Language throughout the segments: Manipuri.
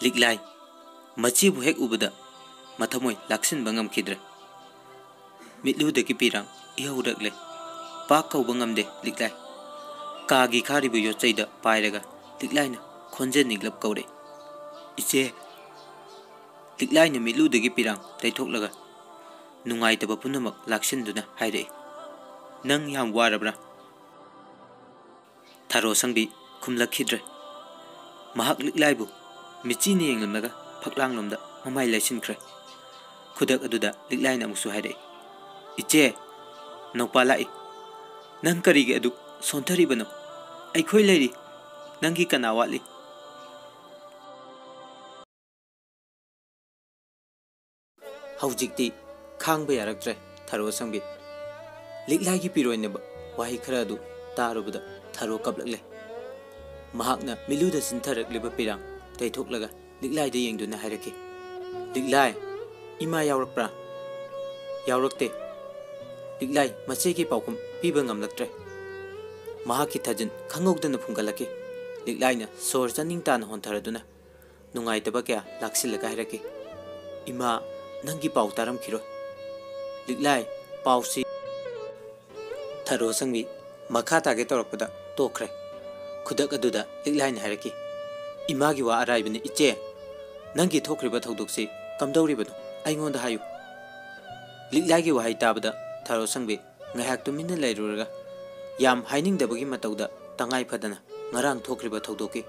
लिकलाई मचीबु हेक उबदा मथमोय लाक्सिनबा ngamखिद्रे मिटलुदगी पिरांग इहौरकले पाक कौबा ngamदे लिकलाई कागी खारिबु योचैदा पाइरगा लिकलाइना खोंजे निगलब कौरे इचे लिकलाइना मिटलुदगी पिरांग तैथोकलगा नुंगाइतबा पुनमक लाक्सिनदुना हाइरे नंग याम वारब्रा थारो संगबी खुमलखिद्रे महाक लिकलाइबु मिचीने येंगलमगा फकलांगलोमदा ममाइ लाइसिनख्रे खुदक अदुदा लिकलाइना अमुसु हाइरे इचे नौपा लाई नंग करिगे अदु सोंथरिबनो अइखोइ लेरि नंगी कना वाटली हौजिकती खांगबा यारक्त्रे थारो संगबी लिकलाइगी पिरोइनेब वाहि खरा अदु तारुबदा थारो कपलकले महाकना मिलुदा सिंथरकलिबा पिरांग तैथोकलगा लिकलाइदा येंगदुना हाइरके लिकलाई इमा यावरकप्रा यावरकते लिकलाई मचेगी पाउखम पीबा ngamlaktre महाकी थजन खंगौदना फुंगलके लिकलाइना सोर चनिंग तान होंथरदुना नुंगाइतबा क्या लाक्सिलगा हाइरके इमा नंगी पाउ तारमखिरो लिकलाई पाउसी थारो संगबी मखा तागे तोरकपदा तोखरे खुदक अदुदा लिकलाइना हाइरके इमागी वा अराइबने इचे नंगी थोखरिबा थौदोकसे कमदौरिबनो अइंगोंदा हायु लिकलाइगी वाहै ताबदा थारो संगबी ngahak tuminna lairuraga yam hainingdabagi matauda tangai phadana ngarang thokriba thaudoki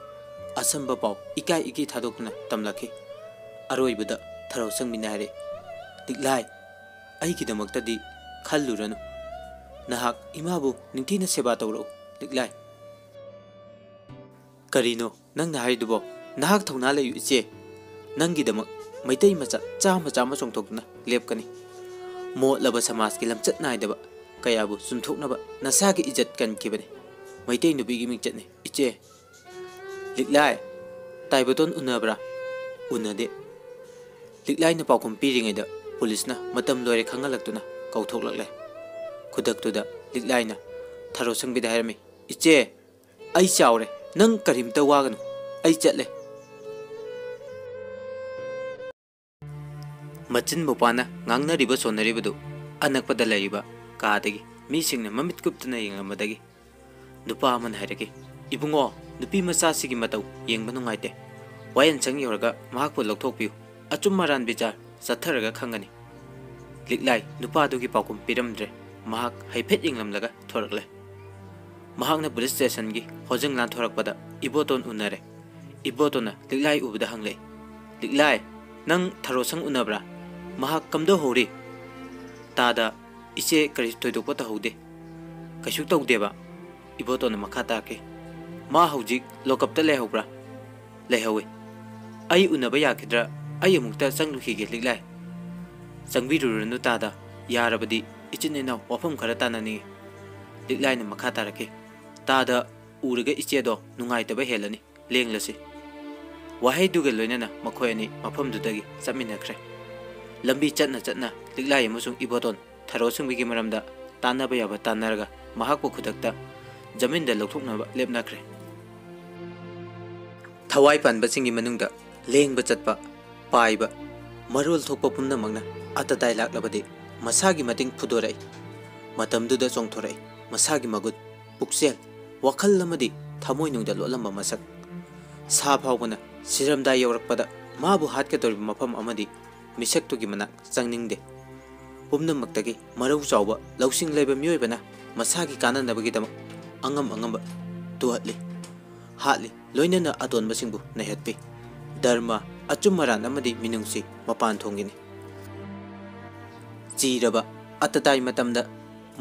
asamba pau ikai iki thadokna tamlaki aroibada tharo sangmina hare liklai aigi damakta di khalluranu nahak imabu ningthina seba tawro liklai karino nang na haidubo nahak thongna layu iche nangi damak maitai macha chama chama chongthokna lepkani mo laba samaj ki lamchat naidaba कयाबु सुनथोकनबा नसागी इज्जत कनकिबने मैतै नुबीगी मिंगचतने इचे लिकलाई ताइबतोन उनबरा उनदे लिकलाइना पाउखम पीरिङैदा पुलिसना मतम लोरे खंगलक्तुना कौथोकलक्ले खुदक्तुदा लिकलाइना थारो संगबिदा हायरमे इचे आई चावरे नंग करिमता वागनु आई चतले मचिन मोपाना ngangnariba sonaribadu anakpada laiba कादगी मीसिंगने ममित कुप्तना येंगमदगी नुपा अमन हाइरगे इबुंगो नुपी मचासिगी मतौ येंगबा नुंगाइते वायन चंग योरगा महाकपु लौथोकपियु अचुम मरान बिचार सथरगा खंगनी लिकलाई नुपा दुगी पाउकुम पिरमद्रे महाक हाइफेट येंगलमलगा थोरकले महाकना पुलिस स्टेशन गी होजंग लान थोरकपदा इबोतोन उनरे इबोतोना लिकलाई उबदा हंगले लिकलाई नंग थरोसंग उनब्रा महाक कमदो होरी तादा इचे करी थोइदोकपा तहौदे कशु तौदेबा इबोतोना मखा ताके मा हौजिक लोकअपता लेहौब्रा लेहौवे आई उनबा याखिद्रा आई अमुक्ता चंगलुखिगे लिकलाई चंगबिरुरनु तादा यारबदी इचिनेना वाफम खरा तानानी लिकलाइना मखा तारके तादा उरगे इचेदो नुंगाइतबा हेलनी लेंगलसे वाहैदुगे लोइनना मखोयनी मफमदुदगी चमिनखरे लंबी चतना चतना लिकलाई अमसुंग इबोतोन थारो संगबिगी मरमदा तानबा याबा तानरगा महाकपु खुदक्ता जमीनदा लौथोकनबा लेपनाखरे थवाई पानबसिंगी मनुंगदा लेंगबा चतपा पाइबा मरोल थोकपा पुमनमंगना अतताई लाक्लबदि मसागी मतिंग फुदोराई मतमदुदा चोंगथोराई मसागी मगुत पुक्सेल वखल लमदि थमोइनुंगदा लोलंबा मसक सा फावबना सिरमदा यौरकपदा माबु हातके तोरिबा मफम अमदि मिसक्तुगी मनाक चंगनिंगदे पुमनमक्तगी मरौ चावबा लौसिंग लेबा मियोइबना मसागी काननबगीदमक अंगम अंगम तुहतली हातली लोइनना अतोनबसिंगबु नहतपि धर्म अचुमरान अमदि मिनुंगसी मपान थोंगिनी चीरबा अतताई मतमदा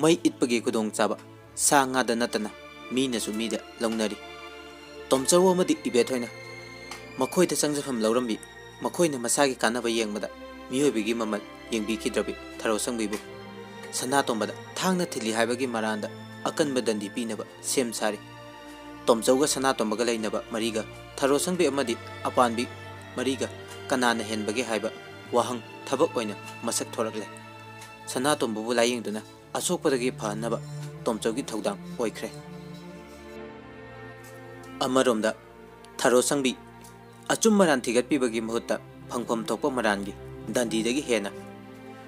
मई इतपगी खुदोंग चाबा सांगादा नतना मीनसु मीदा लौनरी तोमचौ अमदि इबेथोइना मखोइदा चंगजफम लौरंबी मखोइना मसागी कानबा येंगबदा मियोइबगी ममल येंबिखिद्रबि थारो संगबिबु सनातोंबदा थांगना थिली हाइबगी मरांदा अकनबा दंदी पीनबा सेम सारी तोमचौगा सनातोंबगा लैनबा मरीगा थारो संगबि अमदि अपानबि मरीगा कनाना हेनबगे हाइबा वाहंग थबक ओइना मसक थोरकले सनातोंबु लायेंगदुना असोकपदगी फहनबा तोमचौगी थौदांग ओइख्रे अमरोमदा थारो संगबि अचुम मरान थिगटपीबगी महुत्ता फंगफम थोकपा मरानगी दंडीदगी हेना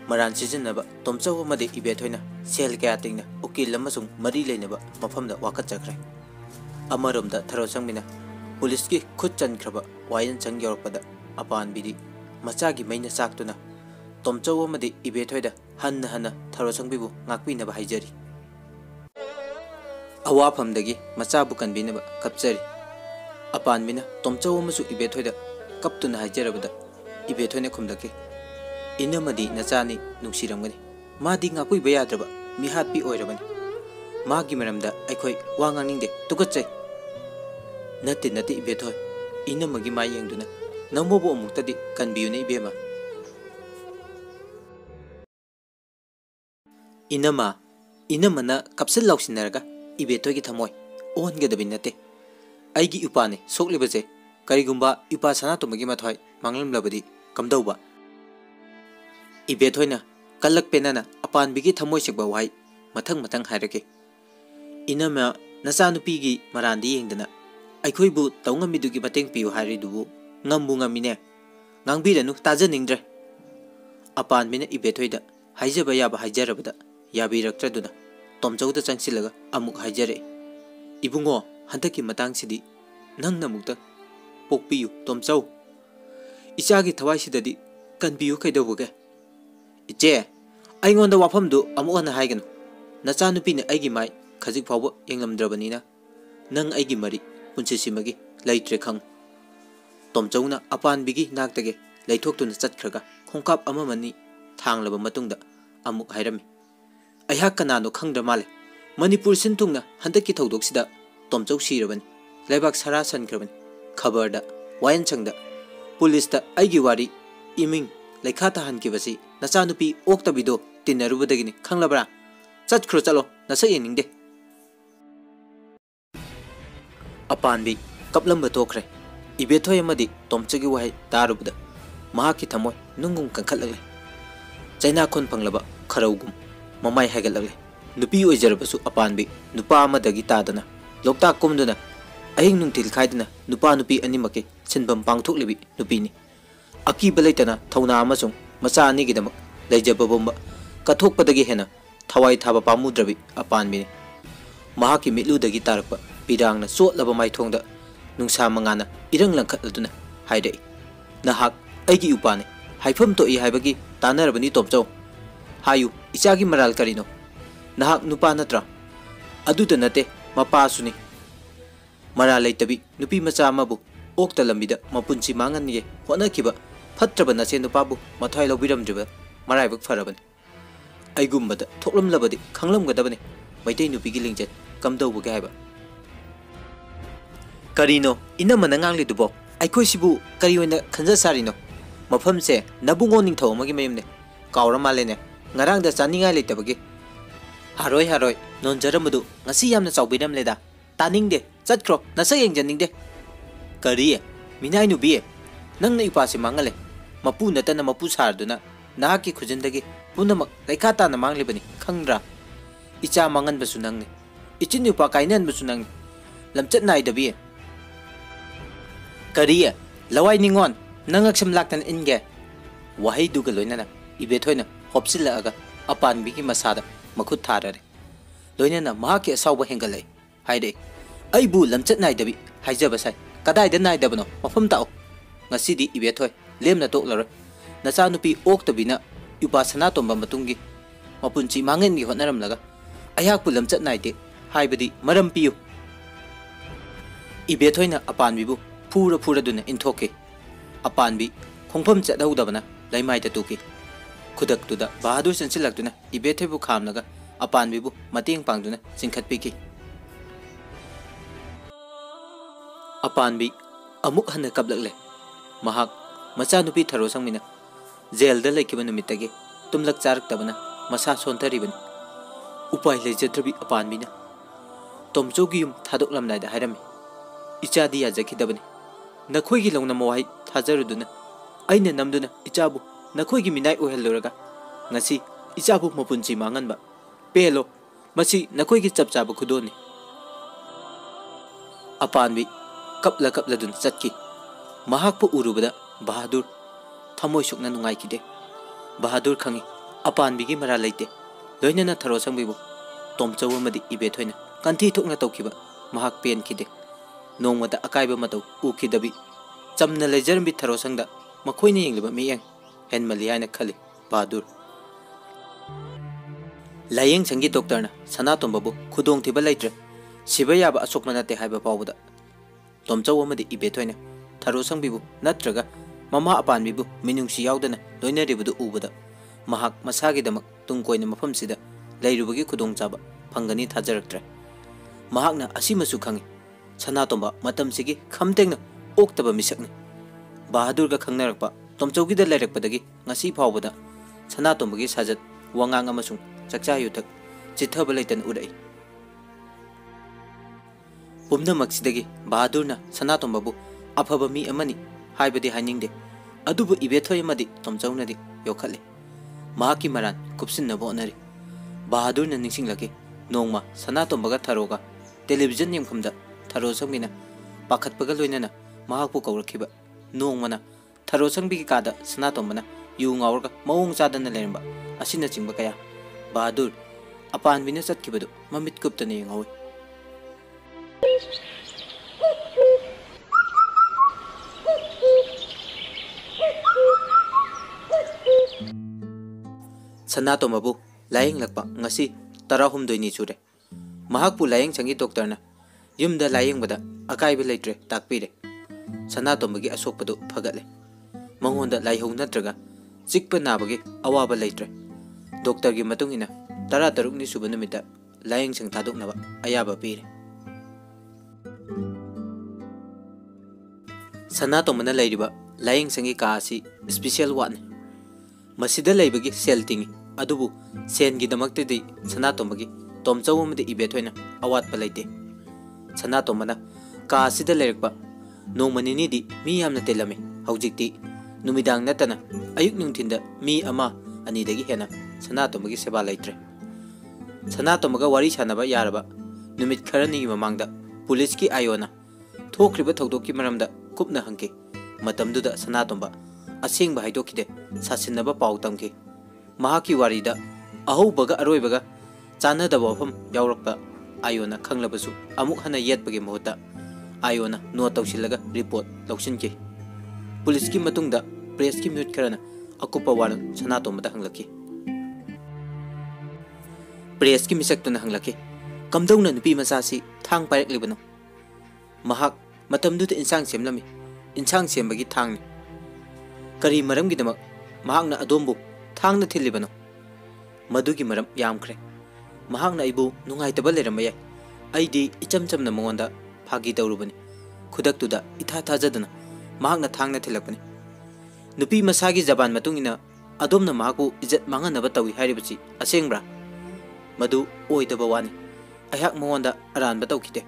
मरान सिजनबा तोमचौ अमदि इबेथोइना सेल कया तिंगना उकिल अमसुंग मरी लेनबा मफमदा वाखतचख्रे अमरोमदा थरो संगमिना पुलिस की खुद चनख्रबा वायन चंग यौरपदा अपानबिदी मचागी मैना चाक्तुना तोमचौ अमदि इबेथोइदा हन्न हन्न थरो संगबिबु ngakpinaba हाइजरी अवाफमदगी मचाबु कनबिनबा कपचरी अपानबिना तोमचौ अमसु इबेथोइदा कपतुना हाइजरबदा इबेथोइना खुमदके इनमदी नचानी नुंसिरमगनी मादी ngakpuiba yadraba मिहातपी ओइरबनी मागी मरमदा अखोई वा nganingde तुकच्चै नते नते इबेथोइ इनमगी मा येंगदुना नमोबो अमुक्तदी कनबियुने इबेमा इनमना कपसल लौसिनरगा इबेथोइगी थमोय ओहनगदबि नते आइगी उपाने सोक्लिबजे करिगुंबा उपा सनातोमगी मथोय मांगलमलबदी कमदौबा इबेथोइना कलकपेनना अपानबिगी थमोय सिकबा वाई मथंग मथंग हायरके इनमा नचानुपीगी मरानदी येंगदना अखोइबु तौंगमिदुगी मतेंग पियु हारिदुबु ngambu ngamine ngangbiranu tajaningré अपानबिना इबेथोइदा हाइजबा याबा हाइजरबदा याबिरक्तदुना तोमचौदा चंगसिलगा अमुक हाइजरे इबुंगो हंतकी मतंगसिदी नंगनमुक्ता पोकपियु तोमचौ इचागी थवाइसिददी कनबियु कैदौबगे इचे आइगोंदा वाफमदु अमुकना हाइगनु नचानुपीने आइगी माइ खजिक फावबो येंगलमद्रबनिना नंग आइगी मरी पुंसिसिमगी लैत्रे खंग तोमचौना अपानबिगी नाक्तगे लैथोक्तुना चटख्रगा खोंकाप अममनी थांगलबा मतुंगदा अमुक हाइरमी अयहाक कनानो खंगद्र माले मणिपुर सिंथुंगना हंदकी थौदोक्सिदा तोमचौ सिरबनी लेबाक सरा सनख्रबनी खबरदा वायनचंगदा पुलिसता आइगी वारी इमिंग लेखाता हनकिबसी नचानुपी ओक्तबिदो तिन्नरुबदगिनी खंगलबरा चटख्रो चलो नसा येनिंगदे अपानबी कपलंब तोखरे इबेथोय अमदी तोमचगी वाई तारुबदा महाकी थमोय नुंगुम कंखलगले चाइना खोन फंगलबा खरौगुम ममाय हाइगलगले नुपी ओइजरबसु अपानबी नुपा अमदगी तादना लोकता कुमदुना अहिंग नुंतिल खाइदना नुपा नुपी अनिमके सिनबम पांगथोकलिबी नुपीनी अकीबा लेतना थौना अमसुंग मचा अनिगिदमक लैजबबोंबा कथोकपदगी हेना थवाई थाबा पामुद्रबी अपानबीनी महाकी मिलुदगी तारकपा पिरांगना सोटलबा माइथोंगदा नुंसा मंगाना इरंग लंखतलदुना हाइदे नहाक अइगी उपाने हाइफम तो इ हाइबगी तानरबनी तोमचौ हायु इचागी मराल करिनो नहाक नुपा नत्रा अदुदा नते मपासुनी मरा लैतबी नुपी मचा अमबु ओक्ता लंबिदा मपुंसी मांगनये होनखिबा फत्रबा नसे नुपाबु मथाय लौबिरमद्रिबा मराइबक फरबनी अइगुम्बदा थोकलमलबदी खंगलमगदबनी मैतै नुपीगी लिंजत कमदौबगे हाइबा करीनो इनमना nganglidubo अखोइसिबु करी ओइना खंजा सारिनो मफमसे नबुंगो निंथौ अमगी मयमने कावरा मालेने ngarangda chaningai letabagi haroi haroi nonjaramadu ngasi yamna chawbiram leda taningde chatkhro nasa yengjaningde kari minai nu bi nangna ipasi mangale mapu natana mapu sarduna nahaki khujindagi punamak laikhata na manglibani khangra icha mangan basu nangni ichin upa kainan basu nangni lamchat nai dabi kari lawai ningon nangaksam laktan inge wahai duga loinana ibethoina hopsilaga अपानबिगी मसादा मखुद थाररे लोइनना Mahake असाउबा हेंगलै हाइदे अइबु लमचत नाइदबी हाइजबसाय कदाइदा नाइदबनो मफम ताओ ngasiदी इबेथोय लेमना तोकलर नचा नुपी ओक्तबिना उपासना तोंबा मतुंगी मपुंची मांगेनगी होनरमलगा अयाकपु लमचत नाइदे हाइबदी मरम पियु इबेथोयना अपानबिबु फूर फूरदुना इनथोके अपानबी खोंफम चदौदबना लैमाइदा तुकी खुदक्तुदा बहादुर चंसिलक्तुना इबेथोयबु खामलगा अपानबिबु मतेंग पांगदुना चिंखतपिकी अपानबी अमुक हन कबलकले महाक मचानुपी थरो संगमिना जेलदा लेकिबा नुमितगे तुमलक चारक्तबना मसा सोंथरिबन उपाय लेजद्रबी अपानबिना तोमचोगी युम थादोकलमनाइदा हाइरमी इचादी याजखिदबनी नखोइगी लौना मवाई थाजरुदुना अइना नमदुना इचाबु नखोइगी मिनाइ ओहलुरगा ngasi ichabu mapunchi manganba pelo masi नखोइगी चपचाबु खुदोनी अपानबी कपला दुन चटकी महाकपु उरुबदा बहादुर थमोय सुकना नुंगाइकिदे बहादुर खंगी अपानबिगी मरा लेते लोइनना थरो संबिबु तोमचौ अमदि इबेथोइना कंथि थोकना तौखिबा महाक पेनखिदे नोंमदा अकाइबा मतौ उखिदबि चमना लेजरबि थरो संगदा मखोइना येंगलिबा मियंग हेनमलि हाइना खलि बहादुर लायेंग संगी डॉक्टरना सनातोंबबु खुदोंथिबा लेट्रे सिबा याबा असोकना नते हाइबा पावबदा तोमचौ अमदि इबेथोइना थरो संबिबु नत्रगा ममा अपानबिबु मिनुंगसि यावदना लोइनरिबदु उबदा महाक मसागिदमक तुंगकोइना मफमसिदा लेरुबगी खुदोंचाबा फंगनी थाजरक्त्रे महाकना असिमसु खंगी सनातोंबा मतमसिगी खमतेंगना ओक्तबा मिसकनी बहादुरगा खंगनरकपा तोमचौगिदा लेरकपदगी ngasi फावबदा सनातोंबगी साजत वांगांग अमसुंग चक्चा युथक चिथबा लेतन उरई पुमनमक्सिदगी बहादुरना सनातोंबबु अफबा मी अमनी हाइबदि हाइनिंगदे अदुबु इबेथोयमदि तोमचौनदि योखले महाकी मरान कुपसिनबो ओनरी बहादुरना निंसिंगलके नोंमा सनातोंबगा थरोगा टेलीविजन यमखमदा थरो संगिना पाखतपगा लोइनना महाकपु कौरखिबा नोंमना थरो संगिगी कादा सनातोंबना यु ngawrga मवोंग चादना लेरंबा असिना चिंबा कया बहादुर अपानबिना चटखिबदु ममित कुप्तने यंगावे सनातोंबबु लायेंग लकपा ngasi 12 चुरे महाकपु लायेंग संगी डॉक्टरना युमदा लायेंगबदा अकाइबा लेट्रे ताकपिरे सनातोंबगी असोकपदु फगले मंगोंदा लाइहौ नत्रगा चिकपा नाबगी अवाबा लेट्रे डॉक्टर की मतुंगिना 13 सुब नुमिता लायेंग संग थादोकनबा अयाबा पीरे सनातोंबना लेरिबा लायेंग संगी कासी स्पेशल वान मसिदा लेबगी सेल तिंगी अदुबु सेनगी दमक्तदि सनातोंबगी तोमचौ अमदि इबेथोइना अवातपा लेते सनातोंबना कासिदा लेरकपा नोंमनिनिदि मी यामना तेलमे हौजिकति नुमिदांग नतना अयुक नुंथिंदा मी अमा अनिदगी हेना सनातोंबगी सेबा लेत्रे सनातोंबगा वारी सानबा यारबा नुमित खरनी ममांगदा पुलिस की आयोना थोक्रिबा थौदोकि मरमदा कुपना हंके मतमदुदा सनातोंबा असेंगबा हाइदोखिदे सासिनबा पाउ तमके महाकी वारीदा अहौबगा अरोइबगा चानदबा वफम यावरक्पा आयोना खंगलबसु अमुक हना येतपगे महत्ता आयोना नोट तौसिलगा रिपोर्ट लौसिनके पुलिस की मतुंगदा प्रेस की म्यूट खरना अकुपा वारन सनातोंबदा हंगलकी प्रेस की मिसक्तुना हंगलकी कमदौना नुपी मसासी थांग पायरकलिबनो महाक मतमदुदा इंसांग सेमलमी इंसांग सेमबगी थांगनि करी मरमगिदमक महाकना अदोमबु थांगना थिल्लिबनो मदुगी मरम यामख्रे महाकना इबु नुंगाइतबा लेरमबा याय अइदि इचम चमना मंगोंदा फागी तौरुबनी खुदक्तुदा इथा थाजदना महाकना थांगना थिलकपनी नुपी मसागी जबान मतुंगिना अदोमना महाकु इज्जत मांगनबा तौई हारिबची असेंगब्रा मदु ओइदबा वानी अयाक मंगोंदा अरानबा तौखिदे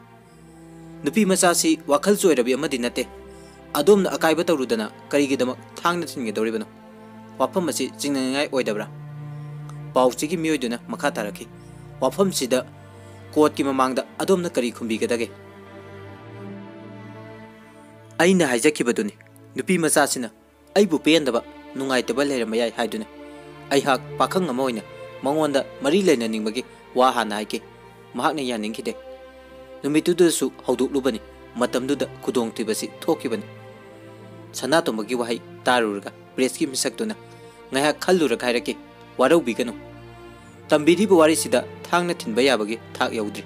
नुपी मसासी वाखल चोइरबि अमदि नते अदोमना अकाइबा तौरुदना करिगिदमक थांगना थिनगेदौरिबनो वाफम असी चिंगनाय ओइदब्रा पाउचिगी मियोइदुना मखा तारखी वाफम सिदा कोर्ट की ममांगदा अदोमना करी खुंबीगदगे अइना हाइजखिबदुनी नुपी मसासिना अइबु पेंदबा नुंगाइतबा लेरमयाय हाइदुना अइहाक पाखंग अमा ओइना मंगोंदा मरी लेना निंगबगी वा हाना हाइके महाकना यानिंगखिदे नुमितुदसु हौदुकलुबनी मतमदुदा खुदोंथिबसी थोकिबनी सनातोंबगी वहाई तारुरगा प्रेस की मिसक्तुना ngaya khallura khairake warau bigano tambiri bu wari sida thangna thinba yabagi thak yaudri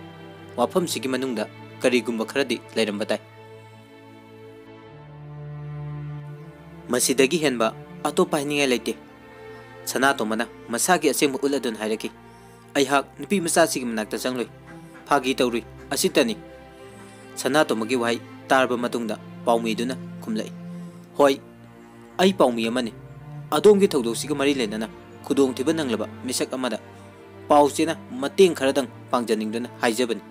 wafam sigi manungda karigumba kharadi leiramba tai masidagi henba ato pahninga leite sanatomana masagi asengba uladun hairaki aihak nupi masa sigi manakta changloi phagi tawri asitani sanatomagi wai tarba matungda paumiduna kumlai hoi ai paumi amani अदोम की थौदोक्सिग मरी लेना खुदोंथिबा नंगलबा मिसक अमदा पाउचेना मतेंग खरदंग पांगजनिंगदना हाइजबनी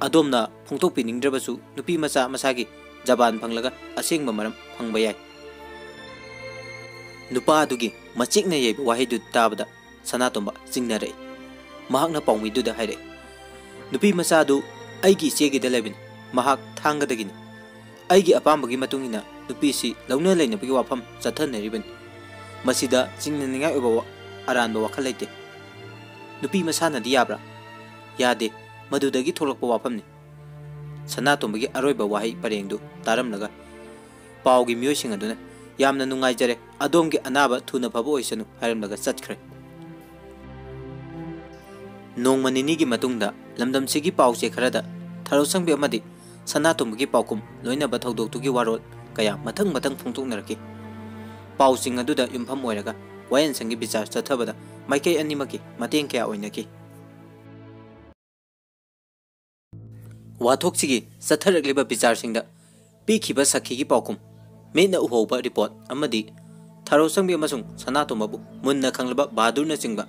अदोमना फोंथोकपिनिंगद्रबसु नुपी मचा मसागी जबान फंगलगा असेंगबा मरम फंगबा याय नुपा दुगी मचिकना येब वाहिदु ताबदा सनातोंबा चिंगनरे महाकना पाउमीदुदा हाइरे नुपी मचादु अइगी चेगिदा लेबिन महाक थांगदगिनी ꯑꯩꯒꯤ ꯑꯄꯥꯝꯕꯒꯤ ꯃꯇꯨꯡ ꯏꯟꯅ ꯅꯨꯄꯤꯁꯤ ꯂꯧꯅ ꯂꯩꯅꯕꯒꯤ ꯋꯥꯐꯝ ꯆꯠꯊꯅꯔꯤꯕꯅꯤ꯫ ꯃꯁꯤꯗ ꯆꯤꯡꯅꯅꯤꯡꯉꯥꯏ ꯑꯣꯏꯕ ꯑꯔꯥꯟꯕ ꯋꯥꯈꯜ ꯂꯩꯇꯦ꯫ ꯅꯨꯄꯤ ꯃꯁꯥꯅꯗꯤ ꯌꯥꯕ꯭ꯔꯥ? ꯌꯥꯗꯦ, ꯃꯗꯨꯗꯒꯤ ꯊꯣꯛꯂꯛꯄ ꯋꯥꯐꯝꯅꯤ꯫ ꯁꯅꯥꯇꯣꯝꯕꯒꯤ ꯑꯔꯣꯏꯕ ꯋꯥꯍꯩ ꯄꯔꯦꯡꯗꯨ ꯇꯥꯔꯝꯂꯒ ꯄꯥꯎꯒꯤ ꯃꯤꯑꯣꯏꯁꯤꯡ ꯑꯗꯨꯅ ꯌꯥꯝꯅ ꯅꯨꯡꯉꯥꯏꯖꯔꯦ, ꯑꯗꯣꯝꯒꯤ ꯑꯅꯥꯕ ꯊꯨꯅ ꯐꯕ ꯑꯣꯏꯁꯅꯨ ꯍꯥꯏꯔꯝꯂꯒ ꯆꯠꯈ꯭ꯔꯦ꯫ ꯅꯣꯡꯃ ꯅꯤꯅꯤꯒꯤ ꯃꯇꯨꯡꯗ ꯂꯝꯗꯝꯁꯤꯒꯤ ꯄꯥꯎꯆꯦ ꯈꯔꯗ ꯊꯔꯣꯁꯪꯕꯤ ꯑꯃꯗꯤ ꯁꯅꯥꯇꯣꯝꯕꯒꯤ ꯄꯥꯎꯈꯨꯝ ꯂꯣꯏꯅꯕ ꯊꯧꯗꯣꯛꯇꯨꯒꯤ ꯋꯥꯔꯣꯜ ꯀꯌꯥ ꯃꯊꯪ ꯃꯊꯪ ꯐꯣꯡꯗꯣꯛꯅꯔꯛꯈꯤ꯫ ꯄꯥꯎꯁꯤꯡ ꯑꯗꯨꯗ ꯌꯨꯝꯐꯝ ꯑꯣꯏꯔꯒ ꯋꯥꯌꯦꯜꯁꯪꯒꯤ ꯕꯤꯆꯥꯔ ꯆꯠꯊꯕꯗ ꯃꯥꯏꯀꯩ ꯑꯅꯤꯃꯛꯀꯤ ꯃꯇꯦꯡ ꯀꯌꯥ ꯑꯣꯏꯅꯈꯤ꯫ ꯋꯥꯊꯣꯛꯁꯤꯒꯤ ꯆꯠꯊꯔꯛꯂꯤꯕ ꯕꯤꯆꯥꯔꯁꯤꯡꯗ ꯄꯤꯈꯤꯕ ꯁꯈꯤꯒꯤ ꯄꯥꯎꯈꯨꯝ, ꯃꯤꯠꯅ ꯎꯍꯧꯕ ꯔꯤꯄꯣꯔꯠ ꯑꯃꯗꯤ ꯊꯔꯣꯁꯪꯕꯤ ꯑꯃꯁꯨꯡ ꯁꯅꯥꯇꯣꯝꯕꯕꯨ ꯃꯨꯟꯅ ꯈꯪꯂꯕ ꯕꯍꯥꯗꯨꯔꯅꯆꯤꯡꯕ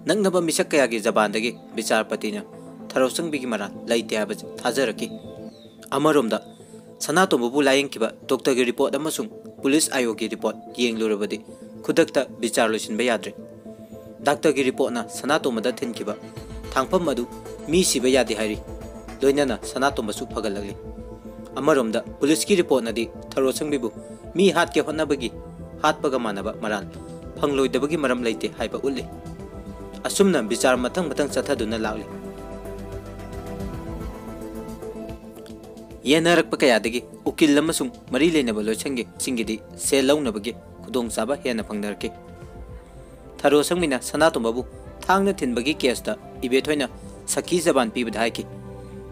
ꯅꯛꯅꯕ ꯃꯤꯁꯛ ꯀꯌꯥꯒꯤ ꯖꯕꯥꯟꯗꯒꯤ ꯕꯤꯆꯥꯔꯄꯇꯤꯅ ꯊꯔꯣꯁꯪꯕꯤꯒꯤ ꯃꯔꯥꯜ ꯂꯩꯇꯦ ꯍꯥꯏꯕꯁꯤ ꯊꯥꯖꯔꯛꯈꯤ꯫ ꯑꯃꯔꯣꯝꯗ ꯁꯅꯥꯇꯣꯝꯕꯕꯨ ꯂꯥꯌꯦꯡꯈꯤꯕ ꯗꯣꯛꯇꯔꯒꯤ ꯔꯤꯄꯣꯔꯠ ꯑꯃꯁꯨꯡ ꯄꯨꯂꯤꯁ ꯑꯥꯌꯣꯒꯤ ꯔꯤꯄꯣꯔꯠ ꯌꯦꯡꯂꯨꯔꯕꯗꯤ ꯈꯨꯗꯛꯇ ꯕꯤꯆꯥꯔ ꯂꯣꯏꯁꯤꯟꯕ ꯌꯥꯗ꯭ꯔꯦ꯫ ꯗꯥꯛꯇꯔꯒꯤ ꯔꯤꯄꯣꯔꯠꯅ ꯁꯅꯥꯇꯣꯝꯕꯗ ꯊꯤꯟꯈꯤꯕ ꯊꯥꯡꯐꯝ ꯑꯗꯨ ꯃꯤ ꯁꯤꯕ ꯌꯥꯗꯦ ꯍꯥꯏꯔꯤ, ꯂꯣꯏꯅꯅ ꯁꯅꯥꯇꯣꯝꯕꯁꯨ ꯐꯒꯠꯂꯛꯂꯤ꯫ ꯑꯃꯔꯣꯝꯗ ꯄꯨꯂꯤꯁꯀꯤ ꯔꯤꯄꯣꯔꯠꯅꯗꯤ ꯊꯔꯣꯁꯪꯕꯤꯕꯨ ꯃꯤ ꯍꯥꯠꯀꯦ ꯍꯣꯠꯅꯕꯒꯤ ꯍꯥꯠꯄꯒ ꯃꯥꯟꯅꯕ ꯃꯔꯥꯜ ꯐꯪꯂꯣꯏꯗꯕꯒꯤ ꯃꯔꯝ ꯂꯩꯇꯦ ꯍꯥꯏꯕ ꯎꯠꯂꯤ꯫ ꯑꯁꯨꯝꯅ ꯕꯤꯆꯥꯔ ꯃꯊꯪ ꯃꯊꯪ ꯆꯠꯊꯗꯨꯅ ꯂꯥꯛꯂꯤ꯫ ꯌꯦꯟꯅꯔꯛꯄ ꯀꯌꯥꯗꯒꯤ ꯎꯀꯤꯜ ꯑꯃꯁꯨꯡ ꯃꯔꯤ ꯂꯩꯅꯕ ꯂꯣꯏꯁꯪꯒꯤ ꯁꯤꯡꯒꯤꯗꯤ ꯁꯦꯜ ꯂꯧꯅꯕꯒꯤ ꯈꯨꯗꯣꯡꯆꯥꯕ ꯍꯦꯟꯅ ꯐꯪꯅꯔꯛꯈꯤ꯫ ꯊꯔꯣꯁꯪꯕꯤꯅ ꯁꯅꯥꯇꯣꯝꯕꯕꯨ ꯊꯥꯡꯅ ꯊꯤꯟꯕꯒꯤ ꯀꯦꯁꯇ ꯏꯕꯦꯊꯣꯏꯅ ꯁꯈꯤ ꯖꯕꯥꯟ ꯄꯤꯕꯗ ꯍꯥꯏꯈꯤ,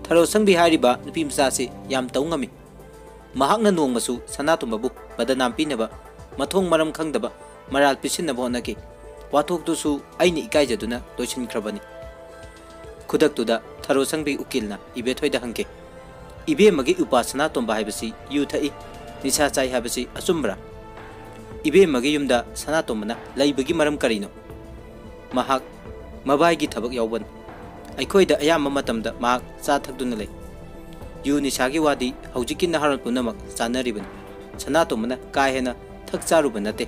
ꯊꯔꯣꯁꯪꯕꯤ ꯍꯥꯏꯔꯤꯕ ꯅꯨꯄꯤ ꯃꯆꯥꯁꯤ ꯌꯥꯝ ꯇꯧ ꯉꯝꯃꯤ꯫ ꯃꯍꯥꯛꯅ ꯅꯣꯡꯃꯁꯨ ꯁꯅꯥꯇꯣꯝꯕꯕꯨ ꯕꯗꯅꯥꯝ ꯄꯤꯅꯕ ꯃꯊꯣꯡ ꯃꯔꯝ ꯈꯪꯗꯕ ꯃꯔꯥꯜ ꯄꯤꯁꯤꯟꯅꯕ ꯍꯣꯠꯅꯈꯤ꯫ ꯋꯥꯊꯣꯛꯇꯨꯁꯨ ꯑꯩꯅ ꯏꯀꯥꯏꯖꯗꯨꯅ ꯂꯣꯏꯁꯤꯟꯈ꯭ꯔꯕꯅꯤ꯫ ꯈꯨꯗꯛꯇꯨꯗ ꯊꯔꯣꯁꯪꯕꯤ ꯎꯀꯤꯜꯅ ꯏꯕꯦꯊꯣꯏꯗ ꯍꯪꯈꯤ, ꯏꯕꯦꯝꯃꯒꯤ ꯎꯄꯥ ꯁꯅꯥꯇꯣꯝꯕ ꯍꯥꯏꯕꯁꯤ ꯌꯨ ꯊꯛꯏ, ꯅꯤꯁꯥ ꯆꯥꯏ ꯍꯥꯏꯕꯁꯤ ꯑꯆꯨꯝꯕ꯭ꯔꯥ? ꯏꯕꯦꯝꯃꯒꯤ ꯌꯨꯝꯗ ꯁꯅꯥꯇꯣꯝꯕꯅ ꯂꯩꯕꯒꯤ ꯃꯔꯝ ꯀꯔꯤꯅꯣ? ꯃꯍꯥꯛ ꯃꯕꯥꯏꯒꯤ ꯊꯕꯛ ꯌꯥꯎꯕꯅꯤ꯫ ꯑꯩꯈꯣꯏꯗ ꯑꯌꯥꯝꯕ ꯃꯇꯝꯗ ꯃꯍꯥꯛ ꯆꯥ ꯊꯛꯇꯨꯅ ꯂꯩ꯫ ꯌꯨ ꯅꯤꯁꯥꯒꯤ ꯋꯥꯗꯤ ꯍꯧꯖꯤꯛꯀꯤ ꯅꯍꯥꯔꯣꯜ ꯄꯨꯝꯅꯃꯛ ꯆꯥꯅꯔꯤꯕꯅꯤ꯫ ꯁꯅꯥꯇꯣꯝꯕꯅ ꯀꯥ ꯍꯦꯟꯅ ꯊꯛ ꯆꯥꯔꯨꯕ ꯅꯠꯇꯦ꯫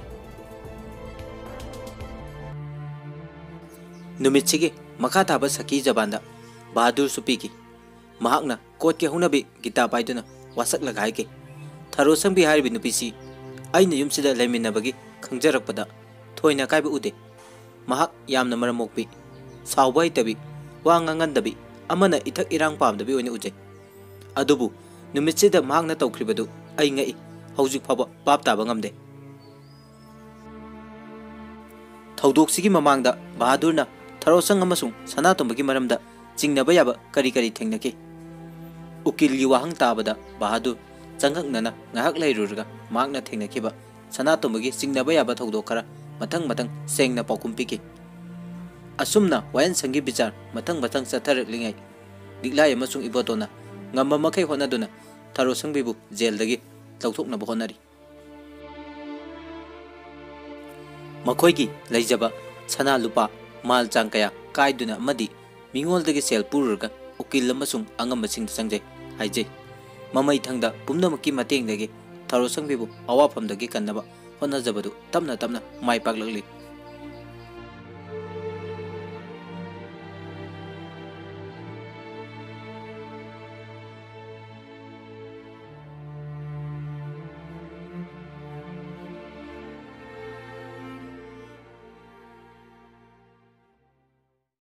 ꯅꯨꯃꯤꯠꯁꯤꯒꯤ ꯃꯈꯥ ꯊꯥꯕ ꯁꯈꯤ ꯖꯕꯥꯟꯗ ꯕꯍꯥꯗꯨꯔꯁꯨ ꯄꯤꯈꯤ꯫ ꯃꯍꯥꯛꯅ ꯀꯣꯠꯀꯤ ꯍꯧꯅꯕꯤ ꯒꯤꯇꯥ ꯄꯥꯏꯗꯨꯅ ꯋꯥꯁꯛꯂꯒ ꯍꯥꯏꯈꯤ, ꯊꯔꯣꯁꯪꯕꯤ ꯍꯥꯏꯔꯤꯕ ꯅꯨꯄꯤꯁꯤ ꯑꯩꯅ ꯌꯨꯝꯁꯤꯗ ꯂꯩꯃꯤꯟꯅꯕꯒꯤ ꯈꯪꯖꯔꯛꯄꯗ ꯊꯣꯏꯅ ꯀꯥꯏꯕ ꯎꯗꯦ꯫ ꯃꯍꯥꯛ ꯌꯥꯝꯅ ꯃꯔꯝ ꯃꯣꯛꯄꯤ, ꯁꯥꯎꯕ ꯍꯩꯇꯕꯤ, ꯋꯥ ꯉꯥꯡꯒꯟꯗꯕꯤ, ꯑꯃꯅ ꯏꯊꯛ ꯏꯔꯥꯡ ꯄꯥꯝꯗꯕꯤ ꯑꯣꯏꯅ ꯎꯖꯩ꯫ ꯑꯗꯨꯕꯨ ꯅꯨꯃꯤꯠꯁꯤꯗ ꯃꯍꯥꯛꯅ ꯇꯧꯈ꯭ꯔꯤꯕꯗꯨ ꯑꯩ ꯉꯛꯏ, ꯍꯧꯖꯤꯛ ꯐꯥꯎꯕ ꯚꯥꯞ ꯇꯥꯕ ꯉꯝꯗꯦ꯫ ꯊꯧꯗꯣꯛꯁꯤꯒꯤ ꯃꯃꯥꯡꯗ ꯕꯍꯥꯗꯨꯔꯅ ꯊꯔꯣꯁꯪ ꯑꯃꯁꯨꯡ ꯁꯅꯥꯇꯣꯝꯕꯒꯤ ꯃꯔꯝꯗ ꯆꯤꯡꯅꯕ ꯌꯥꯕ ꯀꯔꯤ ꯀꯔꯤ ꯊꯦꯡꯅꯈꯤ? ꯎꯀꯤꯜꯒꯤ ꯋꯥꯍꯪ ꯇꯥꯕꯗ ꯕꯍꯥꯗꯨꯔ ꯆꯪꯉꯛꯅꯅ ꯉꯥꯏꯍꯥꯛ ꯂꯩꯔꯨꯔꯒ ꯃꯍꯥꯛꯅ ꯊꯦꯡꯅꯈꯤꯕ ꯁꯅꯥꯇꯣꯝꯕꯒꯤ ꯆꯤꯡꯅꯕ ꯌꯥꯕ ꯊꯧꯗꯣꯛ ꯈꯔ ꯃꯊꯪ ꯃꯊꯪ ꯁꯦꯡꯅ ꯄꯥꯎꯈꯨꯝ ꯄꯤꯈꯤ꯫ ꯑꯁꯨꯝꯅ ꯋꯥꯌꯦꯜꯁꯪꯒꯤ ꯕꯤꯆꯥꯔ ꯃꯊꯪ ꯃꯊꯪ ꯆꯠꯊꯔꯛꯂꯤꯉꯩ ꯂꯤꯛꯂꯥꯏ ꯑꯃꯁꯨꯡ ꯏꯕꯣꯇꯣꯟꯅ ꯉꯝꯕ ꯃꯈꯩ ꯍꯣꯠꯅꯗꯨꯅ ꯊꯔꯣꯁꯪꯕꯤꯕꯨ ꯖꯦꯜꯗꯒꯤ ꯂꯧꯊꯣꯛꯅꯕ ꯍꯣꯠꯅꯔꯤ꯫ ꯃꯈꯣꯏꯒꯤ ꯂꯩꯖꯕ ꯁꯅꯥ ꯂꯨꯄꯥ ꯃꯥꯜ ꯆꯥꯡ ꯀꯌꯥ ꯀꯥꯏꯗꯨꯅ ꯑꯃꯗꯤ ꯃꯤꯉꯣꯟꯗꯒꯤ ꯁꯦꯜ ꯄꯨꯔꯨꯔꯒ ꯎꯀꯤꯜ ꯑꯃꯁꯨꯡ ꯑꯉꯝꯕꯁꯤꯡꯗ ꯆꯪꯖꯩ ꯍꯥꯏꯖꯩ꯫ ꯃꯃꯩꯊꯪꯗ ꯄꯨꯝꯅꯃꯛꯀꯤ ꯃꯇꯦꯡꯗꯒꯤ ꯊꯔꯣꯁꯪꯕꯤꯕꯨ ꯑꯋꯥꯐꯝꯗꯒꯤ ꯀꯟꯅꯕ ꯍꯣꯠꯅꯖꯕꯗꯨ ꯇꯞꯅ ꯇꯞꯅ ꯃꯥꯏ ꯄꯥꯛꯂꯛꯂꯤ꯫